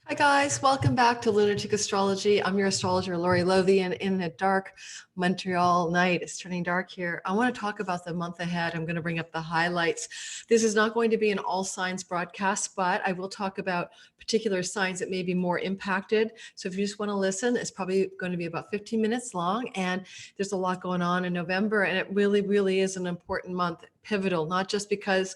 Hi guys, welcome back to Lunatic Astrology. I'm your astrologer, Lori Lothy, and in the dark Montreal night, it's turning dark here. I want to talk about the month ahead. I'm going to bring up the highlights. This is not going to be an all signs broadcast, but I will talk about particular signs that may be more impacted. So if you just want to listen, it's probably going to be about 15 minutes long, and there's a lot going on in November, and it really, really is an important month, pivotal, not just because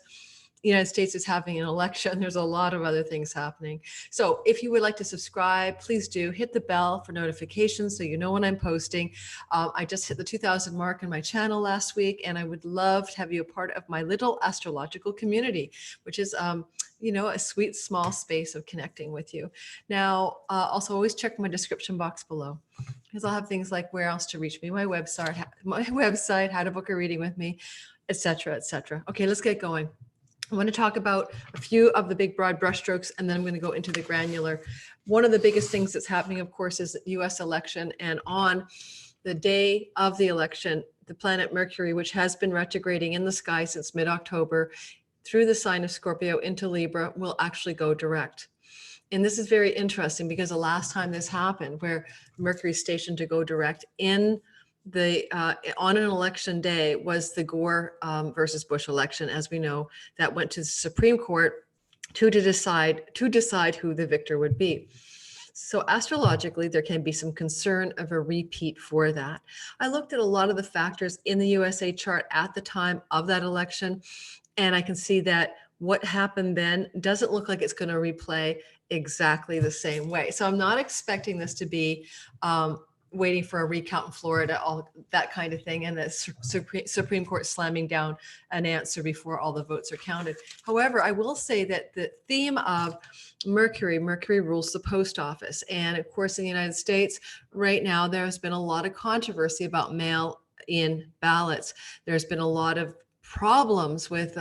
the United States is having an election. There's a lot of other things happening. So if you would like to subscribe, please do hit the bell for notifications so you know when I'm posting. I just hit the 2,000 mark on my channel last week, and I would love to have you a part of my little astrological community, which is a sweet small space of connecting with you. Now, also always check my description box below, because I'll have things like where else to reach me, my website, how to book a reading with me, etc., etc. Okay, let's get going. I want to talk about a few of the big broad brushstrokes, and then I'm going to go into the granular. One of the biggest things that's happening, of course, is the US election. And on the day of the election, the planet Mercury, which has been retrograding in the sky since mid-October through the sign of Scorpio into Libra, will actually go direct. And this is very interesting because the last time this happened, where Mercury stationed to go direct in on an election day, was the Gore versus Bush election. As we know, that went to the Supreme Court to decide who the victor would be. So astrologically, there can be some concern of a repeat for that. I looked at a lot of the factors in the USA chart at the time of that election, and I can see that what happened then doesn't look like it's going to replay exactly the same way. So I'm not expecting this to be waiting for a recount in Florida, all that kind of thing, and the Supreme Court slamming down an answer before all the votes are counted. However, I will say that the theme of Mercury rules the post office. And of course, in the United States right now, there's been a lot of controversy about mail-in ballots. There's been a lot of problems with,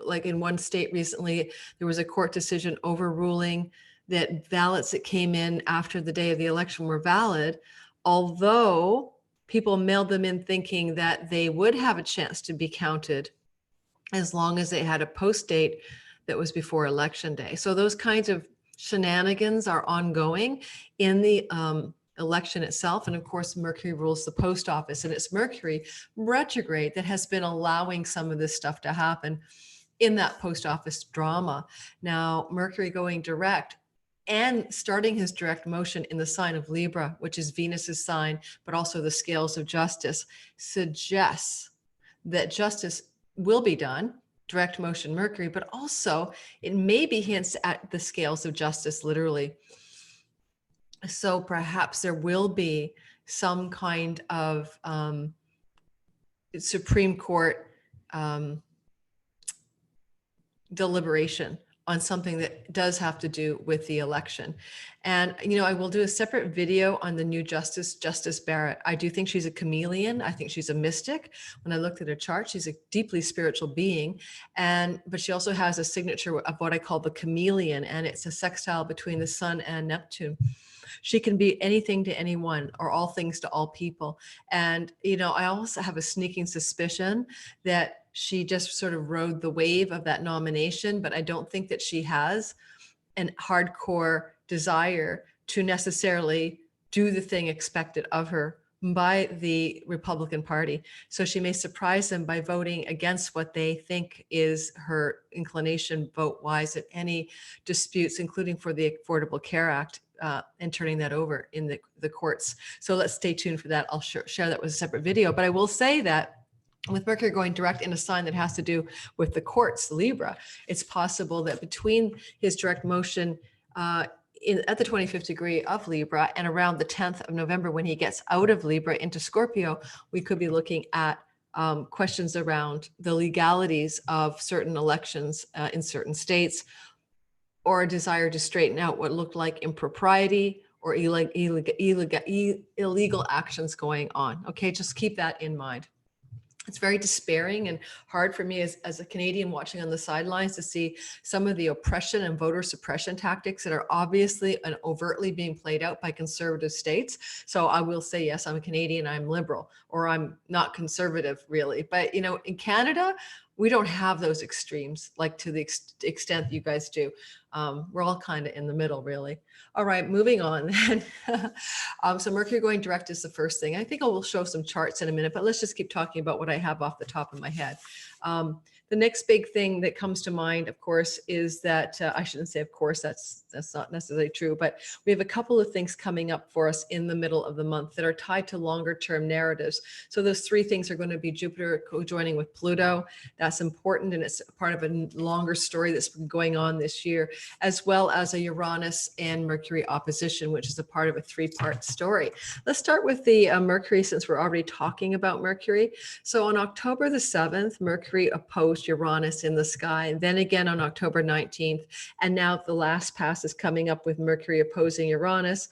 like in one state recently, there was a court decision overruling that ballots that came in after the day of the election were valid, although people mailed them in thinking that they would have a chance to be counted as long as they had a post date that was before election day. So those kinds of shenanigans are ongoing in the election itself. And of course, Mercury rules the post office, and it's Mercury retrograde that has been allowing some of this stuff to happen in that post office drama. Now, Mercury going direct and starting his direct motion in the sign of Libra, which is Venus's sign, but also the scales of justice, suggests that justice will be done, direct motion Mercury, but also it maybe hints at the scales of justice literally. So perhaps there will be some kind of Supreme Court deliberation on something that does have to do with the election. And, I will do a separate video on the new Justice Barrett. I do think she's a chameleon. I think she's a mystic. When I looked at her chart, she's a deeply spiritual being. But she also has a signature of what I call the chameleon, and it's a sextile between the sun and Neptune. She can be anything to anyone or all things to all people. And, I also have a sneaking suspicion that she just sort of rode the wave of that nomination, but I don't think that she has an hardcore desire to necessarily do the thing expected of her by the Republican Party. So she may surprise them by voting against what they think is her inclination vote-wise at any disputes, including for the Affordable Care Act, and turning that over in the courts. So let's stay tuned for that. I'll share that with a separate video. But I will say that with Mercury going direct in a sign that has to do with the courts, Libra, it's possible that between his direct motion at the 25th degree of Libra and around the 10th of November, when he gets out of Libra into Scorpio, we could be looking at questions around the legalities of certain elections in certain states, or a desire to straighten out what looked like impropriety or illegal actions going on. Okay, just keep that in mind. It's very despairing and hard for me as a Canadian watching on the sidelines to see some of the oppression and voter suppression tactics that are obviously and overtly being played out by conservative states. So I will say, yes, I'm a Canadian, I'm liberal, or I'm not conservative really. But, in Canada, we don't have those extremes like to the extent that you guys do. We're all kind of in the middle, really. All right, moving on then. So Mercury going direct is the first thing. I think I will show some charts in a minute, but let's just keep talking about what I have off the top of my head. The next big thing that comes to mind, of course, is that I shouldn't say, of course, that's not necessarily true, but we have a couple of things coming up for us in the middle of the month that are tied to longer term narratives. So those three things are going to be Jupiter co-joining with Pluto. That's important, and it's part of a longer story that's been going on this year, as well as a Uranus and Mercury opposition, which is a part of a three-part story. Let's start with the Mercury, since we're already talking about Mercury. So on October the 7th, Mercury opposed Uranus in the sky, and then again on October 19th. And now the last pass is coming up with Mercury opposing Uranus.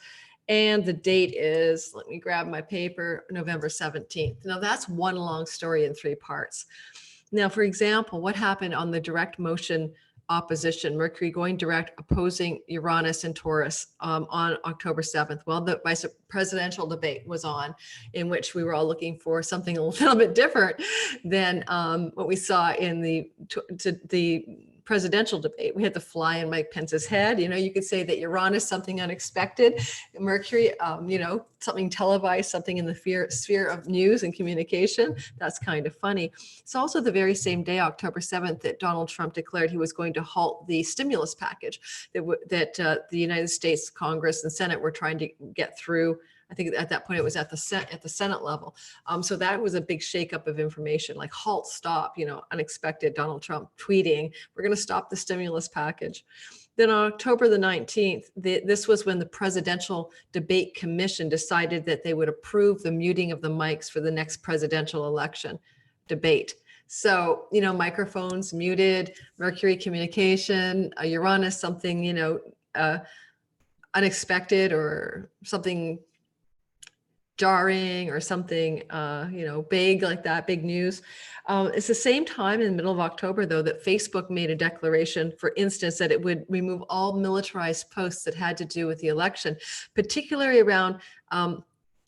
And the date is, let me grab my paper, November 17th. Now that's one long story in three parts. Now, for example, what happened on the direct motion opposition, Mercury going direct opposing Uranus and Taurus on October 7th? Well, the vice presidential debate was on, in which we were all looking for something a little bit different than what we saw in the presidential debate. We had the fly in Mike Pence's head. You know, you could say that Uranus, something unexpected, Mercury, you know, something televised, something in the sphere of news and communication. That's kind of funny. It's also the very same day, October 7th, that Donald Trump declared he was going to halt the stimulus package that the United States Congress and Senate were trying to get through. I think at that point it was at the Senate level. So that was a big shakeup of information, like halt, stop, you know, unexpected Donald Trump tweeting, we're going to stop the stimulus package. Then on October the 19th, this was when the Presidential Debate Commission decided that they would approve the muting of the mics for the next presidential election debate. So, you know, microphones muted, Mercury communication, Uranus, something, you know, unexpected or something jarring or something, you know, big like that, big news. It's the same time in the middle of October, though, that Facebook made a declaration, for instance, that it would remove all militarized posts that had to do with the election, particularly around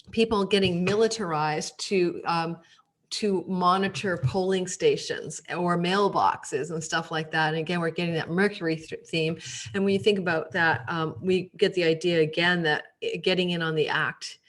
people getting militarized to monitor polling stations or mailboxes and stuff like that. And again, we're getting that Mercury theme. And when you think about that, we get the idea again that getting in on the act,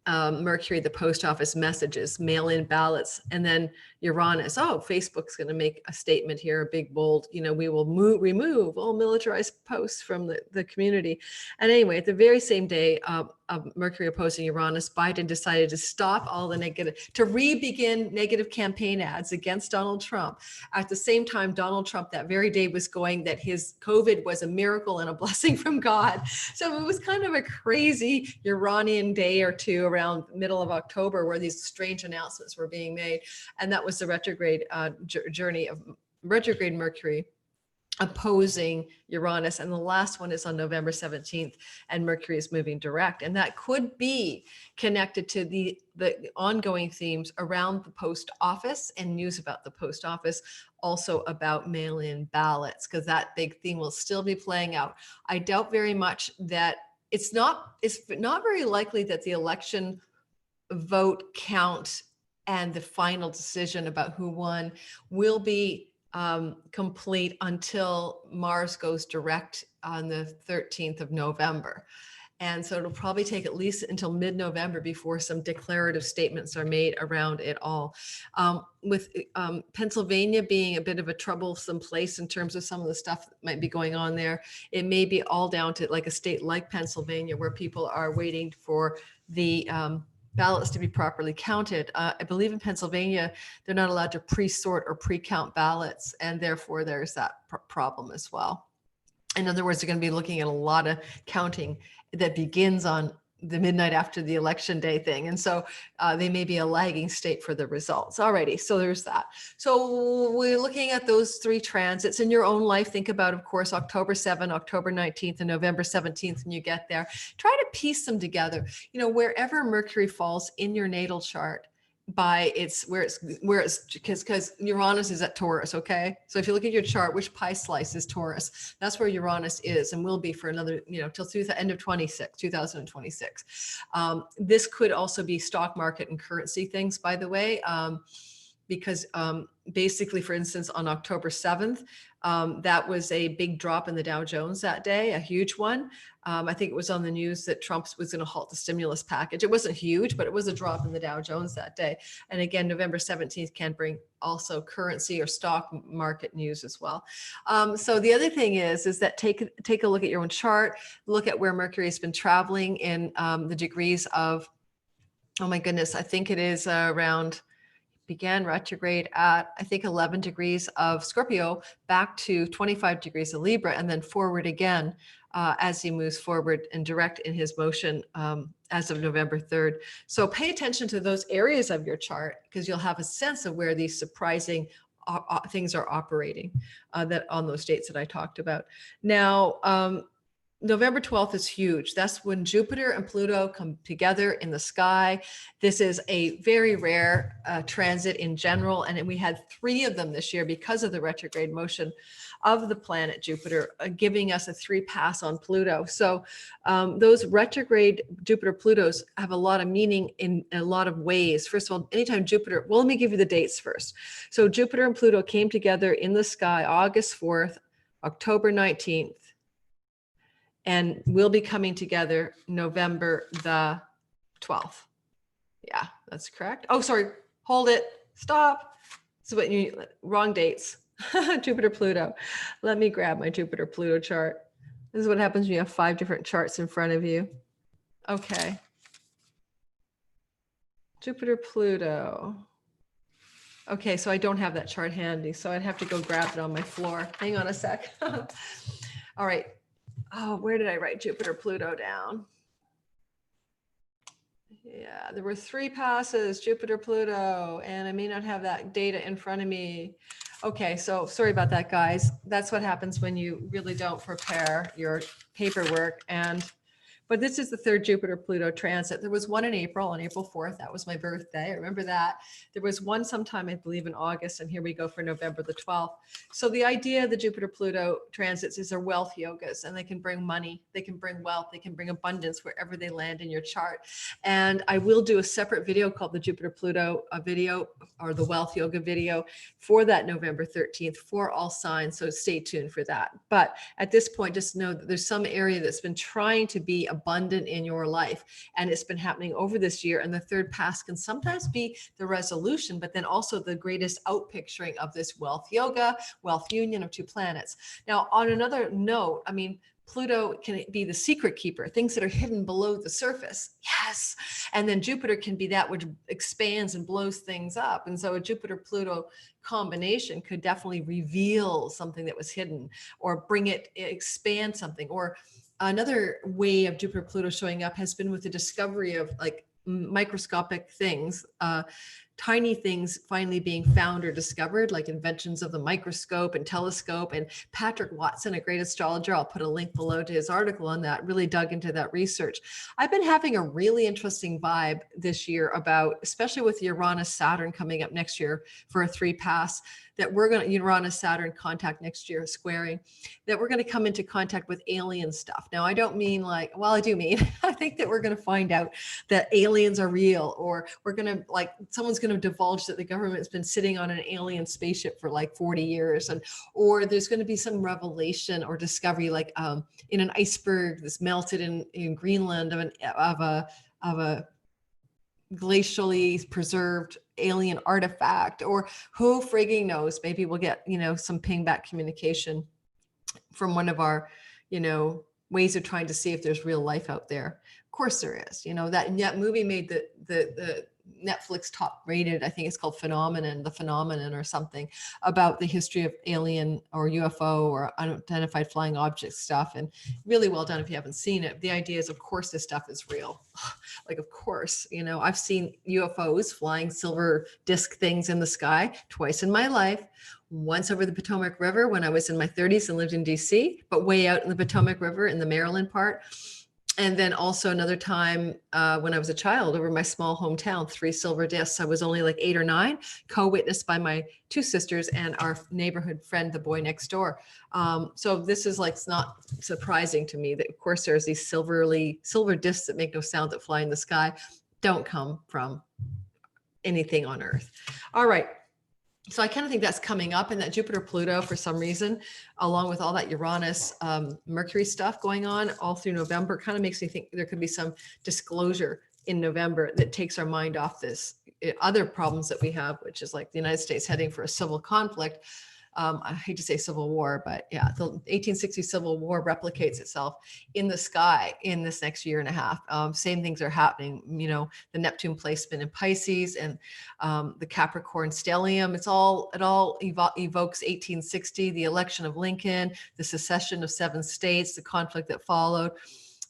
Mercury, the post office messages, mail-in ballots, and then Uranus. Oh, Facebook's going to make a statement here, a big bold, you know, we will remove all militarized posts from the community. And anyway, at the very same day of Mercury opposing Uranus, Biden decided to stop all the to re-begin negative campaign ads against Donald Trump. At the same time, Donald Trump that very day was going that his COVID was a miracle and a blessing from God. So it was kind of a crazy Uranian day or two around middle of October where these strange announcements were being made. And that was the retrograde journey of retrograde Mercury opposing Uranus. And the last one is on November 17th, and Mercury is moving direct. And that could be connected to the ongoing themes around the post office and news about the post office, also about mail-in ballots, because that big theme will still be playing out. I doubt very much that it's not very likely that the election vote count and the final decision about who won will be complete until Mars goes direct on the 13th of November. And so it'll probably take at least until mid-November before some declarative statements are made around it all. With Pennsylvania being a bit of a troublesome place in terms of some of the stuff that might be going on there, it may be all down to like a state like Pennsylvania where people are waiting for the ballots to be properly counted. I believe in Pennsylvania, they're not allowed to pre-sort or pre-count ballots, and therefore there's that problem as well. In other words, they're going to be looking at a lot of counting that begins on the midnight after the election day thing. And so they may be a lagging state for the results. Alrighty, so there's that. So we're looking at those three transits in your own life. Think about, of course, October 7th, October 19th, and November 17th when you get there. Try to piece them together. You know, wherever Mercury falls in your natal chart, by where it's because Uranus is at Taurus. Okay, so if you look at your chart, which pie slice is Taurus? That's where Uranus is and will be for another, you know, till through the end of 2026. This could also be stock market and currency things, by the way. because basically, for instance, on October 7th, that was a big drop in the Dow Jones that day, a huge one. I think it was on the news that Trump was going to halt the stimulus package. It wasn't huge, but it was a drop in the Dow Jones that day. And again, November 17th can bring also currency or stock market news as well. So the other thing is that take a look at your own chart, look at where Mercury has been traveling in the degrees of, oh my goodness, I think it is around, began retrograde at, I think, 11 degrees of Scorpio, back to 25 degrees of Libra, and then forward again as he moves forward and direct in his motion as of November 3rd. So pay attention to those areas of your chart, because you'll have a sense of where these surprising things are operating that on those dates that I talked about. Now, November 12th is huge. That's when Jupiter and Pluto come together in the sky. This is a very rare transit in general, and we had 3 of them this year because of the retrograde motion of the planet Jupiter, giving us a 3 pass on Pluto. So those retrograde Jupiter Plutos have a lot of meaning in a lot of ways. First of all, anytime Jupiter, well, let me give you the dates first. So Jupiter and Pluto came together in the sky August 4th, October 19th, and we'll be coming together November the 12th. Yeah, that's correct. Oh, sorry, hold it, stop. So what you, wrong dates. Jupiter, Pluto. Let me grab my Jupiter, Pluto chart. This is what happens when you have 5 different charts in front of you. Okay. Jupiter, Pluto. Okay, so I don't have that chart handy, so I'd have to go grab it on my floor. Hang on a sec. All right. Oh, where did I write Jupiter, Pluto down? Yeah, there were 3 passes, Jupiter, Pluto, and I may not have that data in front of me. Okay, so sorry about that, guys. That's what happens when you really don't prepare your paperwork. But this is the 3rd Jupiter Pluto transit. There was one in April, on April 4th. That was my birthday. I remember that. There was one sometime, I believe, in August, and here we go for November the 12th. So the idea of the Jupiter Pluto transits is they're wealth yogas, and they can bring money, they can bring wealth, they can bring abundance wherever they land in your chart. And I will do a separate video called the Jupiter Pluto video, or the wealth yoga video, for that November 13th for all signs. So stay tuned for that. But at this point, just know that there's some area that's been trying to be abundant in your life, and it's been happening over this year. And the 3rd pass can sometimes be the resolution, but then also the greatest outpicturing of this wealth yoga, wealth union of 2 planets. Now, on another note, I mean, Pluto can be the secret keeper, things that are hidden below the surface. Yes. And then Jupiter can be that which expands and blows things up. And so a Jupiter-Pluto combination could definitely reveal something that was hidden, or expand something. Or another way of Jupiter Pluto showing up has been with the discovery of like microscopic things, tiny things finally being found or discovered, like inventions of the microscope and telescope. And Patrick Watson, a great astrologer, I'll put a link below to his article on that, really dug into that research. I've been having a really interesting vibe this year about, especially with Uranus Saturn coming up next year for a 3 pass, that we're going to, Uranus Saturn contact next year, squaring, that we're going to come into contact with alien stuff. Now, I don't mean like, well, I do mean, I think that we're going to find out that aliens are real, or we're going to, like, someone's going to divulge that the government's been sitting on an alien spaceship for like 40 years. Or there's going to be some revelation or discovery, like in an iceberg that's melted in Greenland of a glacially preserved alien artifact, or who frigging knows, maybe we'll get, some ping back communication from one of our, ways of trying to see if there's real life out there. Of course there is. That movie made the Netflix top rated, I think it's called The Phenomenon or something, about the history of alien or UFO or unidentified flying object stuff. And really well done if you haven't seen it. The idea is, of course, this stuff is real. Like, of course, I've seen UFOs, flying silver disc things in the sky, twice in my life. Once over the Potomac River when I was in my 30s and lived in DC, but way out in the Potomac River in the Maryland part. And then also another time when I was a child over my small hometown, 3 silver discs. I was only like 8 or 9, co-witnessed by my 2 sisters and our neighborhood friend, the boy next door. So this is like, it's not surprising to me that, of course, there's these silver discs that make no sound that fly in the sky, don't come from anything on Earth. All right. So I kind of think that's coming up, and that Jupiter Pluto, for some reason, along with all that Uranus Mercury stuff going on all through November, kind of makes me think there could be some disclosure in November that takes our mind off this other problems that we have, which is like the United States heading for a civil conflict. I hate to say civil war, but yeah, the 1860 Civil War replicates itself in the sky in this next year and a half. Same things are happening, you know, the Neptune placement in Pisces and the Capricorn stellium. It all evokes 1860, the election of Lincoln, the secession of 7 states, the conflict that followed.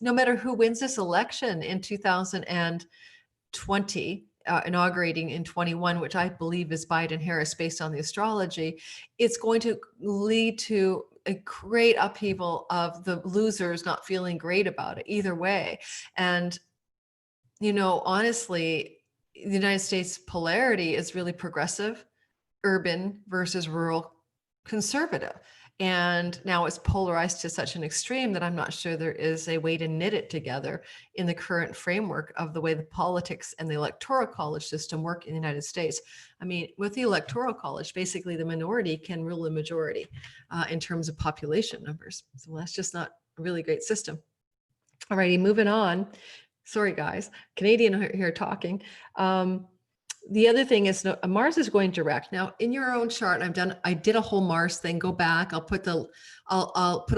No matter who wins this election in 2020, inaugurating in 21, which I believe is Biden-Harris based on the astrology, it's going to lead to a great upheaval of the losers not feeling great about it either way. And, you know, honestly, the United States polarity is really progressive, urban versus rural, conservative. And now it's polarized to such an extreme that I'm not sure there is a way to knit it together in the current framework of the way the politics and the electoral college system work in the United States. I mean, with the electoral college, basically the minority can rule the majority in terms of population numbers. So that's just not a really great system. All righty, moving on. Sorry, guys, Canadian here talking. The other thing is Mars is going direct. Now in your own chart, I did a whole Mars thing. Go back. I'll put a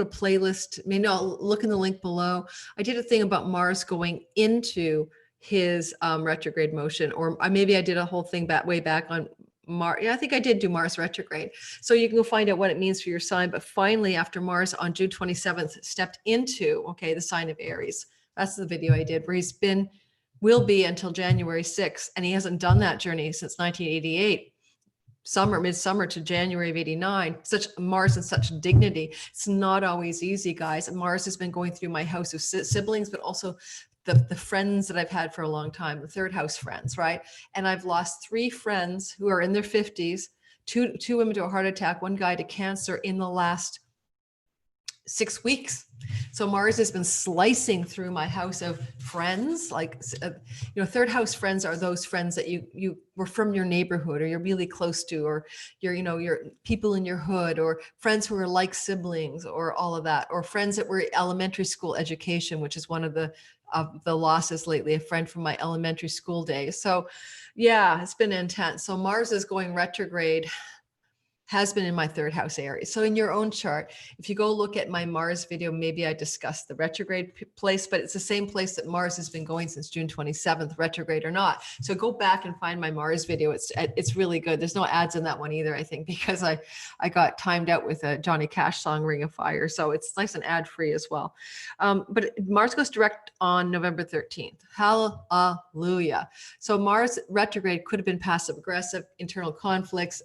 playlist. Maybe I'll look in the link below. I did a thing about Mars going into his retrograde motion, or maybe I did a whole thing way back on Mars. Yeah, I think I did do Mars retrograde. So you can go find out what it means for your sign. But finally, after Mars on June 27th stepped into, the sign of Aries. That's the video I did where will be until January 6th. And he hasn't done that journey since 1988, midsummer to January of 89. Such Mars and such dignity. It's not always easy, guys. Mars has been going through my house of siblings, but also the friends that I've had for a long time, the third house friends, right? And I've lost 3 friends who are in their 50s, two women to a heart attack, 1 guy to cancer in the last 6 weeks. So Mars has been slicing through my house of friends, third house friends are those friends that you were from your neighborhood, or you're really close to, or your people in your hood, or friends who are like siblings, or all of that, or friends that were elementary school education, which is one of the losses lately, a friend from my elementary school days. So yeah, it's been intense. So Mars is going retrograde, has been in my 3rd house area. So in your own chart, if you go look at my Mars video, maybe I discussed the retrograde place, but it's the same place that Mars has been going since June 27th, retrograde or not. So go back and find my Mars video. It's really good. There's no ads in that one either, I think, because I got timed out with a Johnny Cash song, Ring of Fire. So it's nice and ad free as well. But Mars goes direct on November 13th. Hallelujah. So Mars retrograde could have been passive aggressive, internal conflicts,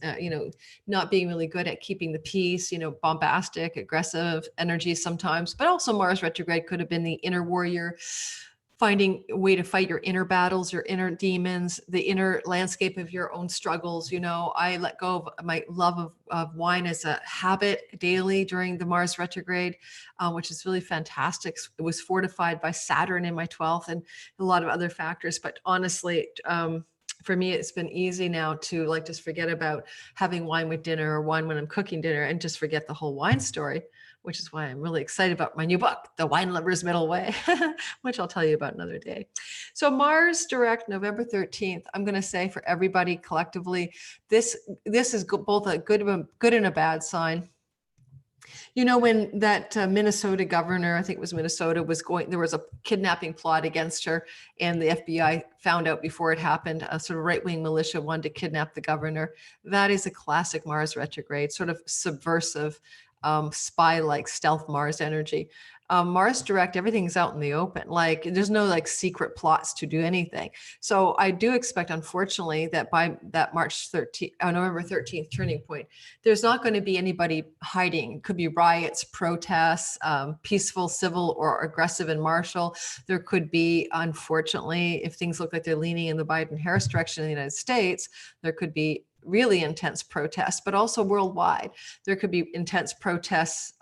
not being really good at keeping the peace, bombastic, aggressive energy sometimes, but also Mars retrograde could have been the inner warrior, finding a way to fight your inner battles, your inner demons, the inner landscape of your own struggles. I let go of my love of wine as a habit daily during the Mars retrograde, which is really fantastic. It was fortified by Saturn in my 12th and a lot of other factors. But honestly, for me, it's been easy now to just forget about having wine with dinner or wine when I'm cooking dinner and just forget the whole wine story, which is why I'm really excited about my new book, The Wine Lover's Middle Way, which I'll tell you about another day. So Mars direct November 13th, I'm going to say for everybody collectively, this is both a good and a bad sign. When that Minnesota governor, I think it was Minnesota, there was a kidnapping plot against her, and the FBI found out before it happened. A sort of right-wing militia wanted to kidnap the governor. That is a classic Mars retrograde, sort of subversive, spy-like stealth Mars energy. Mars direct, everything's out in the open. There's no secret plots to do anything. So I do expect, unfortunately, that by that November 13th turning point, there's not going to be anybody hiding. It could be riots, protests, peaceful, civil, or aggressive and martial. There could be, unfortunately, if things look like they're leaning in the Biden-Harris direction in the United States, there could be really intense protests, but also worldwide. There could be intense protests,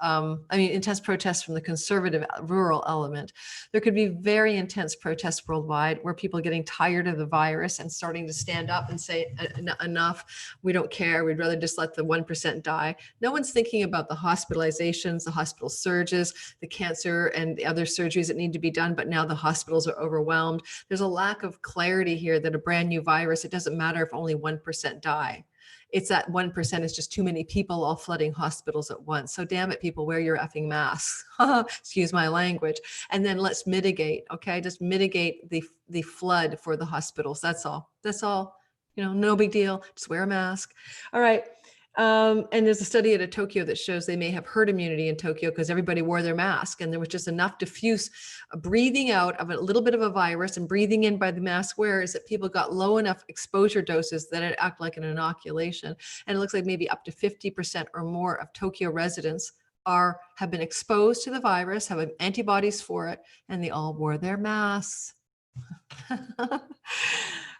intense protests from the conservative rural element. There could be very intense protests worldwide where people are getting tired of the virus and starting to stand up and say, enough, we don't care, we'd rather just let the 1% die. No one's thinking about the hospitalizations, the hospital surges, the cancer and the other surgeries that need to be done, but now the hospitals are overwhelmed. There's a lack of clarity here that a brand new virus, it doesn't matter if only 1% die. It's that 1% is just too many people all flooding hospitals at once. So damn it, people, wear your effing masks. Excuse my language. And then let's mitigate, okay? Just mitigate the flood for the hospitals. That's all. That's all. You know, no big deal. Just wear a mask. All right. And there's a study out of Tokyo that shows they may have herd immunity in Tokyo because everybody wore their mask and there was just enough diffuse breathing out of a little bit of a virus and breathing in by the mask wearers that people got low enough exposure doses that it acted like an inoculation. And it looks like maybe up to 50% or more of Tokyo residents have been exposed to the virus, have antibodies for it, and they all wore their masks. All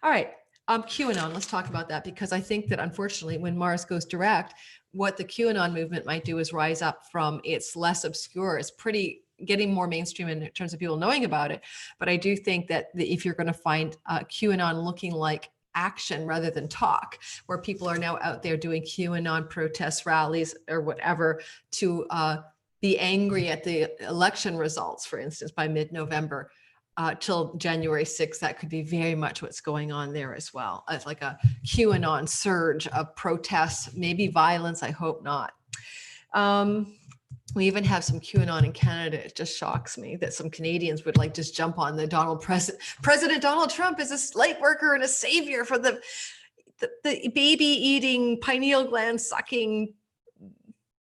right. QAnon, let's talk about that, because I think that unfortunately when Mars goes direct, what the QAnon movement might do is rise up from its less obscure, it's pretty getting more mainstream in terms of people knowing about it. But I do think that if you're going to find QAnon looking like action rather than talk, where people are now out there doing QAnon protests, rallies, or whatever to be angry at the election results, for instance, by mid-November. Till January 6th, that could be very much what's going on there as well. It's like a QAnon surge of protests, maybe violence, I hope not. We even have some QAnon in Canada. It just shocks me that some Canadians would like just jump on the President Donald Trump is a light worker and a savior for the baby eating, pineal gland sucking,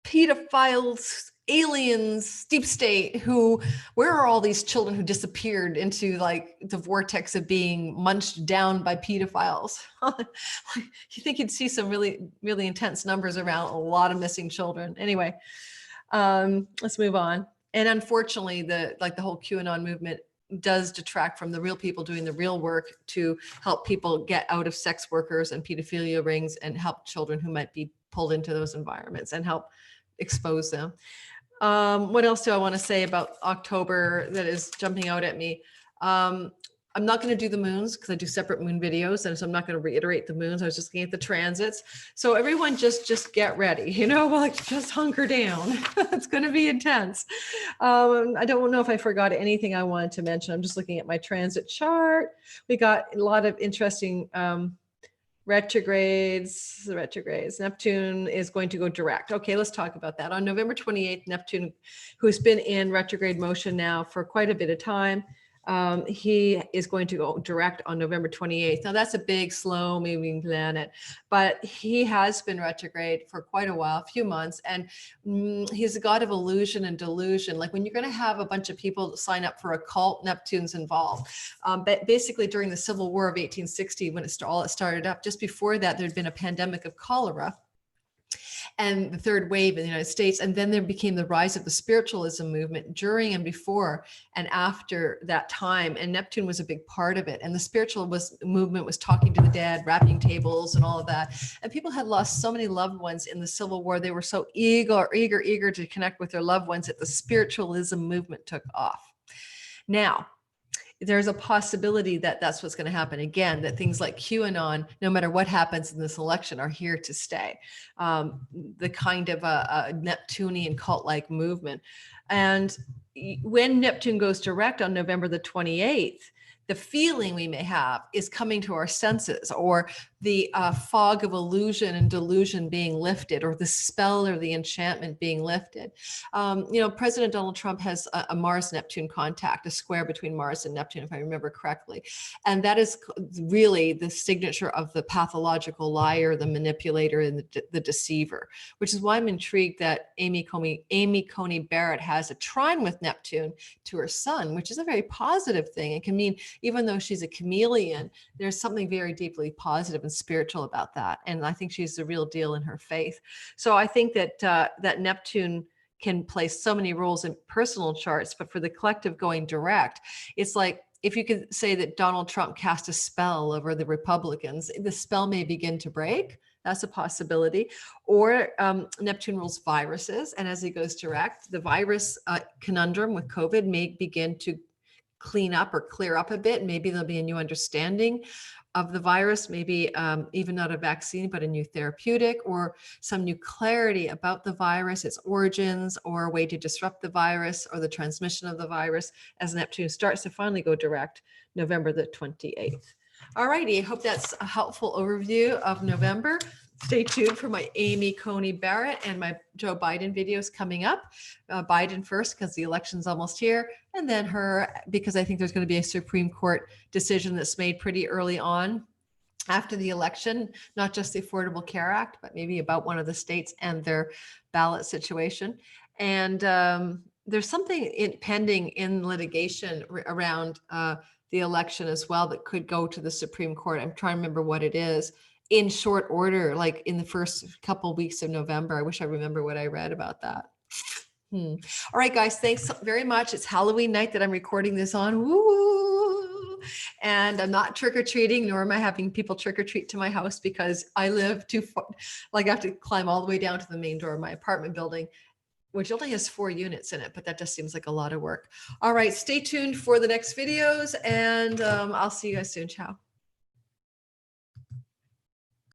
pedophiles, aliens, deep state, where are all these children who disappeared into like the vortex of being munched down by pedophiles? You think you'd see some really, really intense numbers around a lot of missing children. Anyway, let's move on. And unfortunately, the whole QAnon movement does detract from the real people doing the real work to help people get out of sex workers and pedophilia rings and help children who might be pulled into those environments and help expose them. What else do I want to say about October that is jumping out at me? I'm not going to do the moons because I do separate moon videos, and so I'm not going to reiterate the moons. I was just looking at the transits. So everyone just get ready, you know, like just hunker down. It's going to be intense. I don't know if I forgot anything I wanted to mention. I'm just looking at my transit chart. We got a lot of interesting retrogrades. Neptune is going to go direct. Okay, let's talk about that. On November 28th, Neptune, who's been in retrograde motion now for quite a bit of time, he is going to go direct on November 28th. Now that's a big, slow moving planet, but he has been retrograde for quite a while, a few months, and he's a god of illusion and delusion. Like when you're going to have a bunch of people sign up for a cult, Neptune's involved. But basically during the Civil War of 1860, when it started up, just before that, there'd been a pandemic of cholera and the third wave in the United States. And then there became the rise of the spiritualism movement during and before and after that time. And Neptune was a big part of it. And the spiritual movement was talking to the dead, wrapping tables and all of that. And people had lost so many loved ones in the Civil War. They were so eager to connect with their loved ones that the spiritualism movement took off. Now, there's a possibility that that's what's going to happen again, that things like QAnon, no matter what happens in this election, are here to stay. The kind of a Neptunian cult-like movement. And when Neptune goes direct on November the 28th, the feeling we may have is coming to our senses, or the fog of illusion and delusion being lifted, or the spell or the enchantment being lifted. President Donald Trump has a Mars-Neptune contact, a square between Mars and Neptune, if I remember correctly. And that is really the signature of the pathological liar, the manipulator, and the deceiver, which is why I'm intrigued that Amy Coney Barrett has a trine with Neptune to her sun, which is a very positive thing. It can mean, even though she's a chameleon, there's something very deeply positive and spiritual about that. And I think she's the real deal in her faith. So I think that that Neptune can play so many roles in personal charts, but for the collective going direct, it's like, if you could say that Donald Trump cast a spell over the Republicans, the spell may begin to break. That's a possibility. Or Neptune rules viruses. And as he goes direct, the virus conundrum with COVID may begin to clean up or clear up a bit. Maybe there'll be a new understanding of the virus, maybe even not a vaccine, but a new therapeutic or some new clarity about the virus, its origins, or a way to disrupt the virus or the transmission of the virus as Neptune starts to finally go direct November the 28th. All righty, I hope that's a helpful overview of November. Stay tuned for my Amy Coney Barrett and my Joe Biden videos coming up. Biden first, because the election's almost here, and then her, because I think there's going to be a Supreme Court decision that's made pretty early on after the election, not just the Affordable Care Act, but maybe about one of the states and their ballot situation. And there's something pending in litigation around the election as well that could go to the Supreme Court. I'm trying to remember what it is. In short order, like in the first couple of weeks of November. I wish I remember what I read about that. All right, guys, thanks very much. It's Halloween night that I'm recording this on. Woo! And I'm not trick-or-treating, nor am I having people trick-or-treat to my house because I live too far. Like I have to climb all the way down to the main door of my apartment building, which only has 4 units in it, but that just seems like a lot of work. All right, stay tuned for the next videos, and I'll see you guys soon. Ciao.